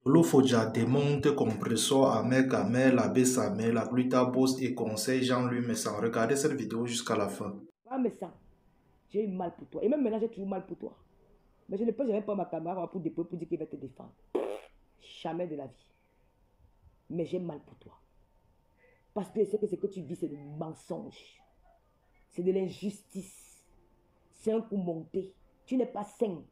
Lofodja démonte compresseur Ahmed Kamel, Abbé Samel, la Boss et conseil Jean-Louis Messan. Regardez cette vidéo jusqu'à la fin. Ah, Messan, j'ai eu mal pour toi. Et même maintenant, j'ai toujours mal pour toi. Mais je ne peux jamais prendre ma caméra pour dire qu'il va te défendre. Jamais de la vie. Mais j'ai mal pour toi. Parce que je sais que ce que tu vis, c'est du mensonge. C'est de l'injustice. C'est un coup monté. Tu n'es pas sain.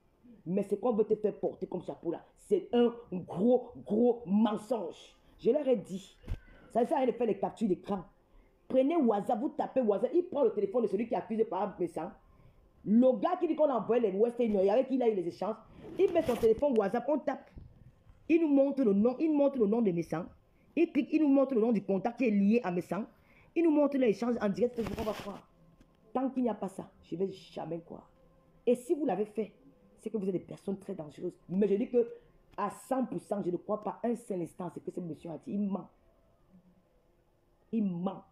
Mais c'est qu'on veut te faire porter comme chapeau là. C'est un gros mensonge. Je leur ai dit. Ça sert à rien de faire les captures d'écran. Prenez WhatsApp, vous tapez WhatsApp. Il prend le téléphone de celui qui accuse par message. Le gars qui dit qu'on a envoyé les West Union, avec qui il a eu les échanges, il met son téléphone WhatsApp, on tape. Il nous montre le nom, de Messan. Il clique, il nous montre le nom du contact qui est lié à Messan. Il nous montre l'échange en direct, c'est ce qu'on va croire. Tant qu'il n'y a pas ça, je ne vais jamais croire. Et si vous l'avez fait, c'est que vous êtes des personnes très dangereuses. Mais je dis que à 100%, je ne crois pas un seul instant ce que ce monsieur a dit. Il ment. Il ment.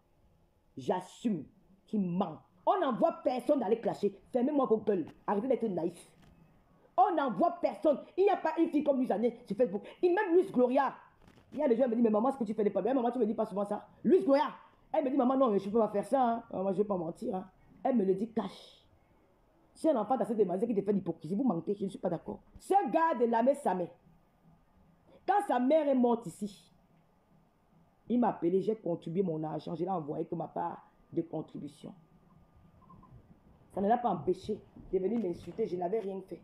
J'assume qu'il ment. On n'envoie personne d'aller clasher. Fermez-moi vos gueules. Arrêtez d'être naïf. On n'envoie personne. Il n'y a pas une fille comme Luis Année sur Facebook. Et même Luis Gloria. Il y a des gens qui me disent, mais maman, ce que tu fais n'est pas bien. Maman, tu me dis pas souvent ça. Luis Gloria. Elle me dit, maman, non, mais je ne peux pas faire ça. Hein. Maman, je ne vais pas mentir. Hein. Elle me le dit cash. Si un enfant dans cette démarche qui te fait l'hypocrisie, vous mentez, je ne suis pas d'accord. Ce gars de Lamé Samé, quand sa mère est morte ici, il m'a appelé, j'ai contribué mon argent, je l'ai envoyé comme ma part de contribution. Ça ne l'a pas empêché de venir m'insulter, je n'avais rien fait.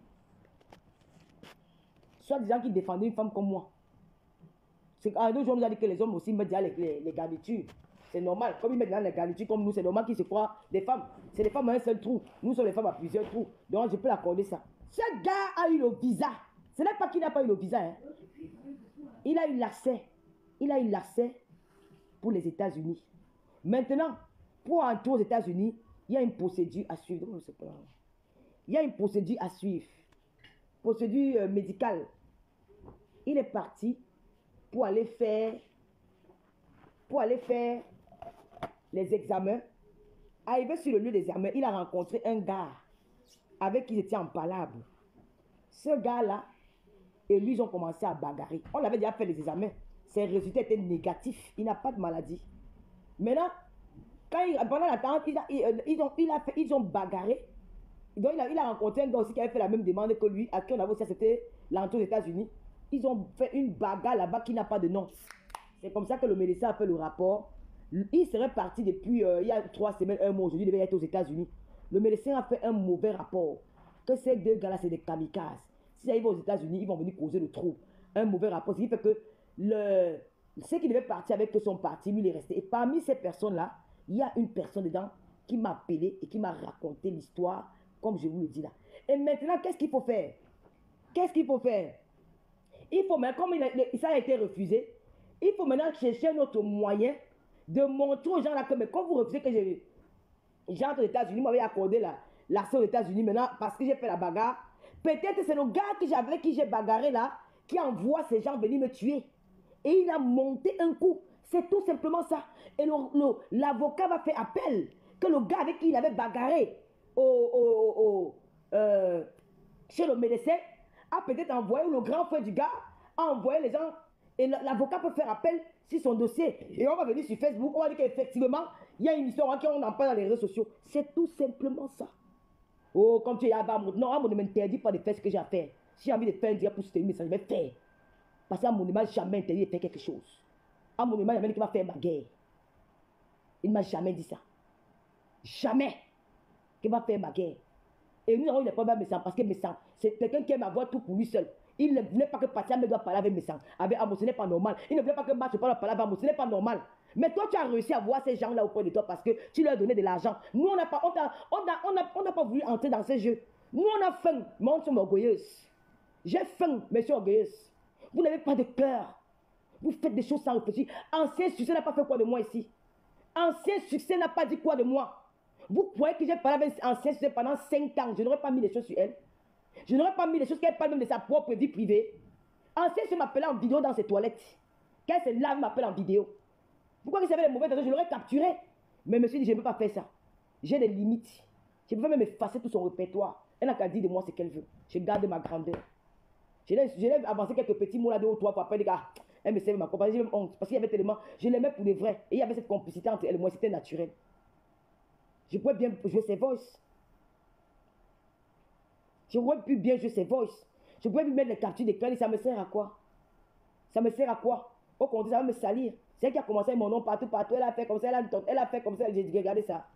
Soit des gens qui défendaient une femme comme moi. C'est qu'un jour, on nous a dit que les hommes aussi mettent déjà les garnitures. C'est normal. Comme ils mettent dans les garnitures comme nous, c'est normal qu'ils se croient des femmes. C'est des femmes à un seul trou. Nous sommes les femmes à plusieurs trous. Donc, je peux l'accorder ça. Ce gars a eu le visa. Ce n'est pas qu'il n'a pas eu le visa. Hein. Il a eu l'accès. Il a eu l'accès pour les États-Unis. Maintenant, pour entrer aux États-Unis, il y a une procédure à suivre. Il y a une procédure à suivre. Procédure médicale. Il est parti pour aller faire les examens. Arrivé sur le lieu des examens, il a rencontré un gars avec qui il était en palabre. Ce gars-là et lui, ils ont commencé à bagarrer. On avait déjà fait les examens. Ses résultats étaient négatifs. Il n'a pas de maladie. Maintenant, pendant l'attente, ils ont bagarré. Donc, il a rencontré un gars aussi qui avait fait la même demande que lui, à qui on avait aussi accepté l'entrée aux États-Unis. Ils ont fait une bagarre là-bas qui n'a pas de nom. C'est comme ça que le médecin a fait le rapport. Il serait parti depuis il y a 3 semaines, 1 mois. Aujourd'hui, il devait être aux États-Unis. Le médecin a fait un mauvais rapport. Que ces deux gars-là, c'est des kamikazes. Si ils vont aux États-Unis, ils vont venir causer le trou. Un mauvais rapport. Ce qui fait que ceux qui devaient partir avec eux sont partis, lui il est resté. Et parmi ces personnes-là, il y a une personne dedans qui m'a appelé et qui m'a raconté l'histoire, comme je vous le dis là. Et maintenant, qu'est-ce qu'il faut faire? Qu'est-ce qu'il faut faire? Il faut maintenant, comme ça a été refusé, il faut maintenant chercher un autre moyen de montrer aux gens là que, mais quand vous refusez que j'entre aux États-Unis, m'avait accordé l'accès aux États-Unis maintenant parce que j'ai fait la bagarre. Peut-être c'est le gars avec qui j'ai bagarré là qui envoie ces gens venir me tuer. Et il a monté un coup. C'est tout simplement ça. Et l'avocat va faire appel que le gars avec qui il avait bagarré chez le médecin a peut-être envoyé, ou le grand frère du gars a envoyé les gens. Et l'avocat peut faire appel sur son dossier. Et on va venir sur Facebook, on va dire qu'effectivement, il y a une histoire qu'on en parle dans les réseaux sociaux. C'est tout simplement ça. Oh, comme tu es là-bas, non, on ne m'interdit pas de faire ce que j'ai à faire. Si j'ai envie de faire un direct pour soutenir mes messages, je vais faire. Parce qu'à mon ne m'a jamais interdit de faire quelque chose. À mon ne m'a jamais dit qu'il va faire ma guerre. Il ne m'a jamais dit ça. Jamais qu'il va faire ma guerre. Et nous avons eu des problèmes avec Messan parce que Messan, c'est quelqu'un qui aime avoir tout pour lui seul. Il ne voulait pas que Patia me doit parler avec Messan. Avec Amo, ce n'est pas normal. Il ne voulait pas que Match parle avec Amo, ce n'est pas normal. Mais toi, tu as réussi à voir ces gens-là auprès de toi parce que tu leur as donné de l'argent. Nous, on n'a pas voulu entrer dans ces jeux. Nous, on a faim, mais on est orgueilleuse. J'ai faim, mais je suis orgueilleuse. Vous n'avez pas de cœur. Vous faites des choses sans réfléchir. Ancien succès n'a pas fait quoi de moi ici. Ancien succès n'a pas dit quoi de moi. Vous croyez que j'ai parlé avec ancien succès pendant 5 ans. Je n'aurais pas mis les choses sur elle. Je n'aurais pas mis les choses qu'elle parle même de sa propre vie privée. Ancien succès m'appelait en vidéo dans ses toilettes. Quand c'est là, m'appelle en vidéo. Pourquoi il savait les mauvais choses? Je l'aurais capturé. Mais je me suis dit, je ne peux pas faire ça. J'ai des limites. Je peux même effacer tout son répertoire. Elle n'a qu'à dire de moi ce qu'elle veut. Je garde ma grandeur. Je l'ai avancé quelques petits mots là, 2 ou 3 fois. Après, les gars, elle me servait ma compagnie, j'ai même honte. Parce qu'il y avait tellement. Je l'aimais pour de vrai. Et il y avait cette complicité entre elle et moi, c'était naturel. Je pouvais bien jouer ses voices. Je pouvais plus bien jouer ses voices. Je pouvais plus mettre les captures d'écran et ça me sert à quoi? Ça me sert à quoi? Au contraire, ça va me salir. C'est elle qui a commencé mon nom partout, partout. Elle a fait comme ça, elle a fait comme ça. J'ai dit, regardez ça.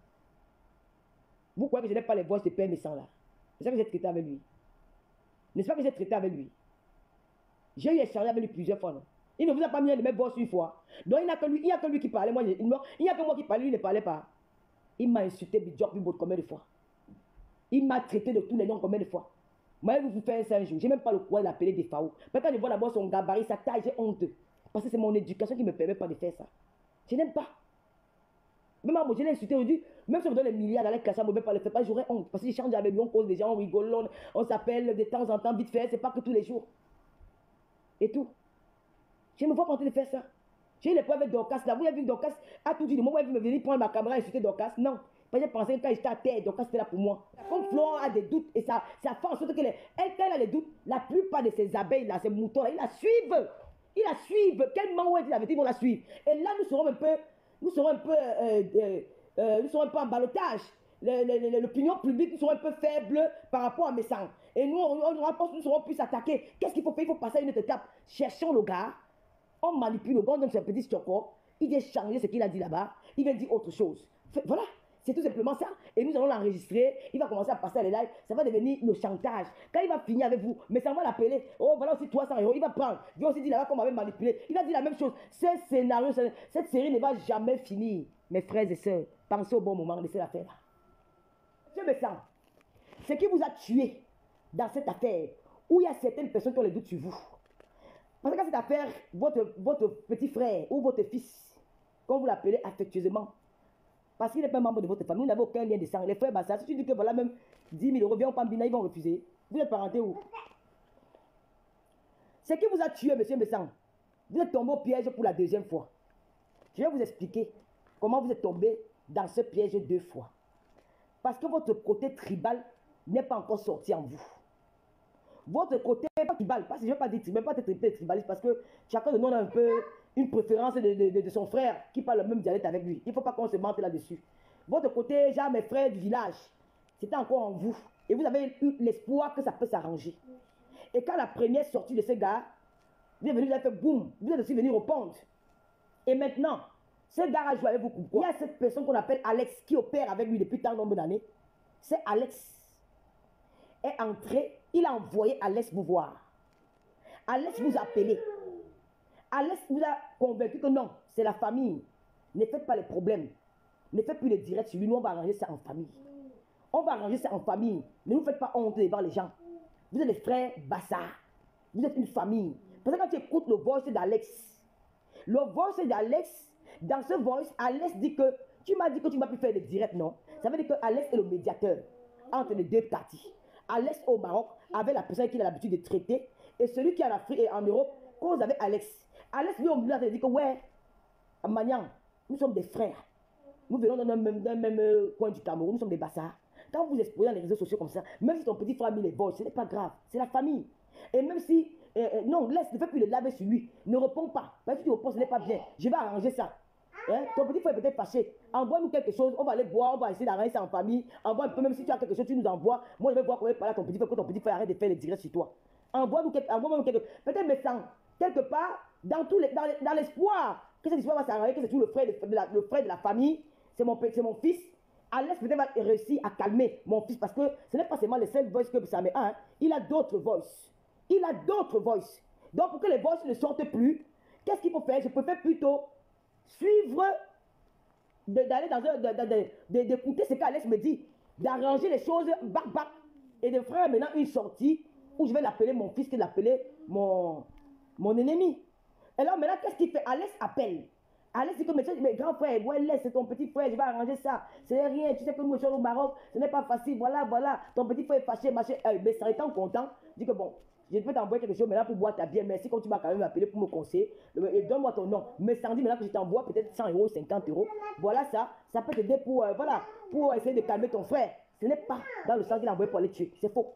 Vous croyez que je n'ai pas les voix de Père Messant là? C'est ça que j'ai traité avec lui. N'est-ce pas que j'ai traité avec lui? J'ai eu échangé avec lui plusieurs fois, non? Il ne vous a pas mis un de mes boss une fois. Donc il n'y a que lui qui parlait. Moi, il n'y a que moi qui parlais, lui ne parlait pas. Il m'a insulté, Bidjob, Bibot, combien de fois? Il m'a traité de tous les noms combien de fois? Moi, je vais vous faire ça un jour. Je n'ai même pas le courage d'appeler des FAO. Mais quand je vois d'abord son gabarit, sa taille, j'ai honte. Parce que c'est mon éducation qui ne me permet pas de faire ça. Je n'aime pas. Même moi, je l'ai insulté aujourd'hui. Même si on me donne des milliards dans la classe, je ne peux pas le faire. J'aurais honte. Parce que je change avec lui, on cause des gens, on rigole, on s'appelle de temps en temps, vite fait. C'est pas que tous les jours. Et tout. Je ne me vois pas en train de faire ça. J'ai les preuves avec Dorcas là. Vous avez vu Dorcas a tout dit de moi. Vous avez vu me venir prendre ma caméra et insulter Dorcas? Non. Parce que j'ai pensé que quand j'étais à terre, Dorcas était là pour moi. Comme Flore a des doutes et ça fait en sorte que quand elle a des doutes, la plupart de ces abeilles là, ces moutons là, ils la suivent. Ils la suivent. Quel moment est-il avec ils vont la suivre? Et là, nous serons un peu en ballottage. L'opinion publique, nous serons un peu faibles par rapport à mes sangs. Et nous serons plus attaqués. Qu'est-ce qu'il faut faire? Il faut passer à une autre étape. Cherchons le gars. On manipule le gars, on donne son petit stocko. Il vient changer ce qu'il a dit là-bas. Il vient dire autre chose. Voilà. C'est tout simplement ça. Et nous allons l'enregistrer. Il va commencer à passer à les lives. Ça va devenir le chantage. Quand il va finir avec vous, mais ça va l'appeler. Oh, voilà aussi 300 €. Il va prendre. Il va aussi dire là-bas qu'on m'avait manipulé. Il va dire la même chose. Ce scénario, cette série ne va jamais finir. Mes frères et sœurs, pensez au bon moment. Laissez l'affaire là. Monsieur Messant, ce qui vous a tué dans cette affaire, où il y a certaines personnes qui ont les doutes sur vous. Parce que dans cette affaire, votre petit frère ou votre fils, comme vous l'appelez affectueusement, parce qu'il n'est pas membre de votre famille, vous n'avez aucun lien de sang. Les frères Bassa, si tu dis que voilà même 10 000 €, viens au Pambina, ils vont refuser. Vous êtes parenté où? Ce qui vous a tué, monsieur Messang, vous êtes tombé au piège pour la deuxième fois. Je vais vous expliquer comment vous êtes tombé dans ce piège 2 fois. Parce que votre côté tribal n'est pas encore sorti en vous. Votre côté, pas tribal, parce que je ne vais pas dire tribal, pas être tribaliste, parce que chacun de nous a un peu une préférence de son frère qui parle le même dialecte avec lui. Il ne faut pas qu'on se mente là-dessus. Votre côté, genre mes frères du village, c'était encore en vous. Et vous avez eu l'espoir que ça peut s'arranger. Et quand la première sortie de ce gars, vous êtes venu, vous avez fait boum, vous êtes aussi venu répondre. Et maintenant, ce gars a joué avec vous pourquoi? Il y a cette personne qu'on appelle Alex qui opère avec lui depuis tant nombre d'années. C'est Alex. Est entré, il a envoyé Alex vous voir. Alex vous a appelé. Alex vous a convaincu que non, c'est la famille. Ne faites pas les problèmes. Ne faites plus les directs sur lui. Nous, on va arranger ça en famille. On va arranger ça en famille. Ne vous faites pas honte devant les gens. Vous êtes des frères Bassa. Vous êtes une famille. Parce que quand tu écoutes le voice d'Alex, dans ce voice, Alex dit que tu m'as dit que tu ne vas plus faire des directs, non? Ça veut dire que Alex est le médiateur entre les deux parties. Alex au Maroc avait la personne qu'il a l'habitude de traiter et celui qui est en Afrique et en Europe cause avec Alex. Alex lui au milieu il dit que ouais, à Magnan, nous sommes des frères. Nous venons d'un même coin du Cameroun, nous sommes des Bassards. Quand vous exposez dans les réseaux sociaux comme ça, même si ton petit frère a mis les voix, ce n'est pas grave, c'est la famille. Et même si, non, laisse, ne fais plus le laver sur lui, ne réponds pas. Parce que tu réponds, ce n'est pas bien, je vais arranger ça. Hein? Ton petit frère est peut-être fâché. Envoie-nous quelque chose, on va aller boire, on va essayer d'arranger ça en famille. Envoie un peu, même si tu as quelque chose, tu nous envoies. Moi, je vais voir comment parler à ton petit frère, que ton petit frère arrête de faire les directs sur toi. Envoie-nous quelque chose. Peut-être médecin, quelque part, dans l'espoir que cette histoire va s'arranger, que c'est tout le frère de la famille, c'est mon fils. Alex peut-être va réussir à calmer mon fils parce que ce n'est pas seulement les seuls voices que ça met un, il a d'autres voices. Il a d'autres voices. Donc pour que les voices ne sortent plus, qu'est-ce qu'il faut faire? Je préfère plutôt suivre, d'écouter ce qu'Alex me dit, d'arranger les choses, et de faire maintenant une sortie où je vais l'appeler mon fils que l'appeler mon ennemi. Et là maintenant, qu'est-ce qu'il fait? Alex appelle. Alex dit que mes grands frères, ouais, laisse, c'est ton petit frère, je vais arranger ça. C'est rien, tu sais que nous sommes au Maroc, ce n'est pas facile, voilà, ton petit frère est fâché, machin. Mais ça étant content, dit que bon, je peux t'envoyer quelque chose maintenant pour boire ta bière, merci quand tu vas quand même m'appeler pour me conseiller, et donne-moi ton nom. Mais ça dit maintenant que je t'envoie peut-être 100 €, 50 €, voilà ça peut t'aider pour essayer de calmer ton frère. Ce n'est pas dans le sens qu'il a envoyé pour aller tuer, c'est faux.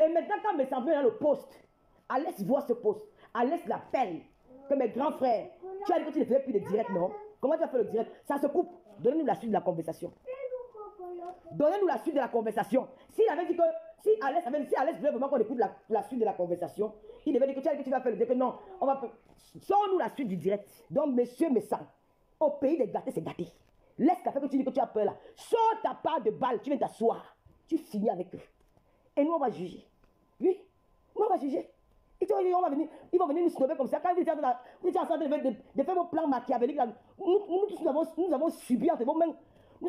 Et maintenant quand me semble dans le poste, Alès voit ce poste. Alès l'appelle. Que mes grands frères, tu as dit que tu ne faisais plus de direct, non? Comment tu as fait le direct? Ça se coupe. Donnez-nous la suite de la conversation. Donnez-nous la suite de la conversation. S'il avait dit que, si Alès voulait vraiment qu'on écoute la suite de la conversation, il devait dire que tu as dit que tu vas faire le direct. Non, on va. Sors-nous la suite du direct. Donc, monsieur Messang, au pays des gâtés, c'est gâté. Laisse la fait que tu dis que tu as peur là. Sors ta part de balle, tu viens t'asseoir. Tu finis avec eux. Et nous, on va juger. Oui, nous, on va juger. Et tu vois, ils vont venir nous snobber comme ça. Quand vous êtes en train de faire vos plans machiavéliques, là, nous tous, nous avons subi entre vos mains. Nous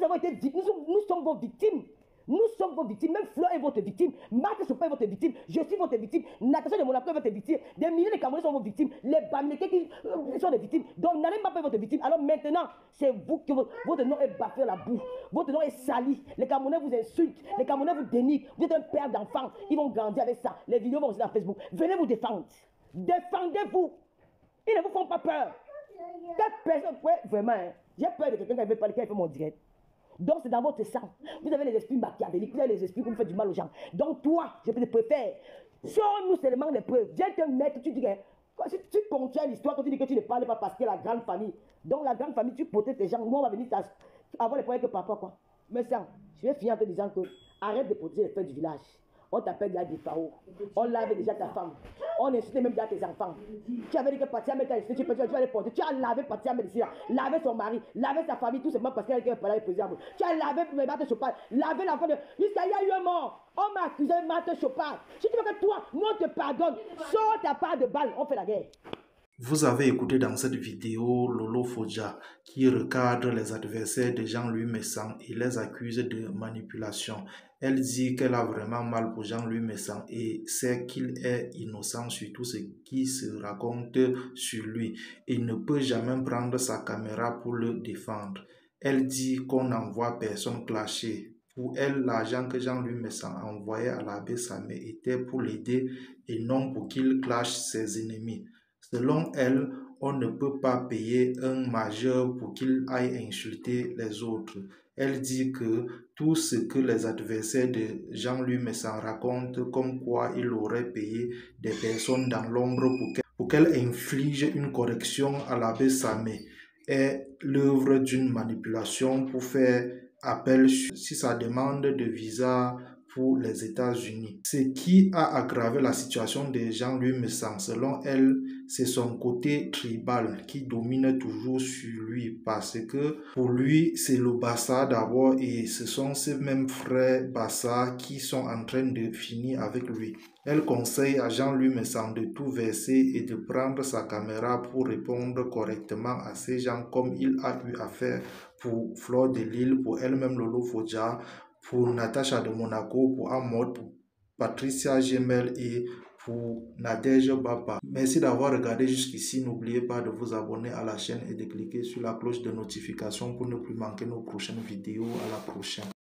sommes vos victimes. Nous sommes vos victimes. Même Flo est votre victime. Marc Chopin est votre victime. Je suis votre victime. Natacha de Monaco est votre victime. Des milliers de Camerounais sont vos victimes. Les Bamileke qui sont des victimes. Donc, n'allez pas faire votre victime. Alors maintenant, c'est vous que votre nom est bafoué à la boue. Votre nom est sali. Les Camerounais vous insultent. Les Camerounais vous dénigrent. Vous êtes un père d'enfants. Ils vont grandir avec ça. Les vidéos vont aussi dans Facebook. Venez vous défendre. Défendez-vous. Ils ne vous font pas peur. Cette personne, ouais, vraiment, hein, j'ai peur de quelqu'un qui veut parler, qui fait mon direct. Donc c'est dans votre sang. Vous avez les esprits machiavéliques, vous avez les esprits qui vous font du mal aux gens. Donc toi, je te préfère. Sors-nous seulement les preuves. Viens te mettre, tu dis que si tu contiens l'histoire, quand tu dis que tu ne parles pas parce que la grande famille. Donc la grande famille, tu protèges les gens. Nous, on va venir avoir les problèmes que papa, quoi. Mais ça, je vais finir en te disant que arrête de protéger les frères du village. On t'appelle déjà des pharaons. On lavait déjà ta femme. On insultait même déjà tes enfants. Tu avais dit que Patia Mé t'a insulté, tu vas les porter. Tu as lavé Patia Mé ici, lavé son mari, lavé sa famille, tout simplement parce qu'elle était parlé avec le président. Tu as lavé Marthe Chopard, lavé l'enfant de. Jusqu'à il y a eu un mort. On m'a accusé de Marthe Chopard. Si tu veux que toi, nous on te pardonne, sors ta part de balle, on fait la guerre. Vous avez écouté dans cette vidéo Lolo Fodja qui recadre les adversaires de Jean-Louis Messang et les accuse de manipulation. Elle dit qu'elle a vraiment mal pour Jean-Louis Messang et sait qu'il est innocent sur tout ce qui se raconte sur lui et ne peut jamais prendre sa caméra pour le défendre. Elle dit qu'on n'envoie personne clasher. Pour elle, l'argent que Jean-Louis Messang envoyait à l'abbé Samé était pour l'aider et non pour qu'il clash ses ennemis. Selon elle, on ne peut pas payer un majeur pour qu'il aille insulter les autres. Elle dit que tout ce que les adversaires de Jean-Louis Messang racontent comme quoi il aurait payé des personnes dans l'ombre pour qu'elle inflige une correction à l'abbé Samé est l'œuvre d'une manipulation pour faire appel sur sa demande de visa pour les États-Unis. Ce qui a aggravé la situation de Jean-Louis Messang, selon elle, c'est son côté tribal qui domine toujours sur lui parce que pour lui, c'est le Bassa d'abord et ce sont ses mêmes frères Bassa qui sont en train de finir avec lui. Elle conseille à Jean-Louis Messang de tout verser et de prendre sa caméra pour répondre correctement à ces gens comme il a eu à faire pour Fleur de Lille, pour elle-même Lolo Fodja, pour Natacha de Monaco, pour Amod, pour Patricia Gemel et pour Nadège Baba. Merci d'avoir regardé jusqu'ici. N'oubliez pas de vous abonner à la chaîne et de cliquer sur la cloche de notification pour ne plus manquer nos prochaines vidéos. À la prochaine.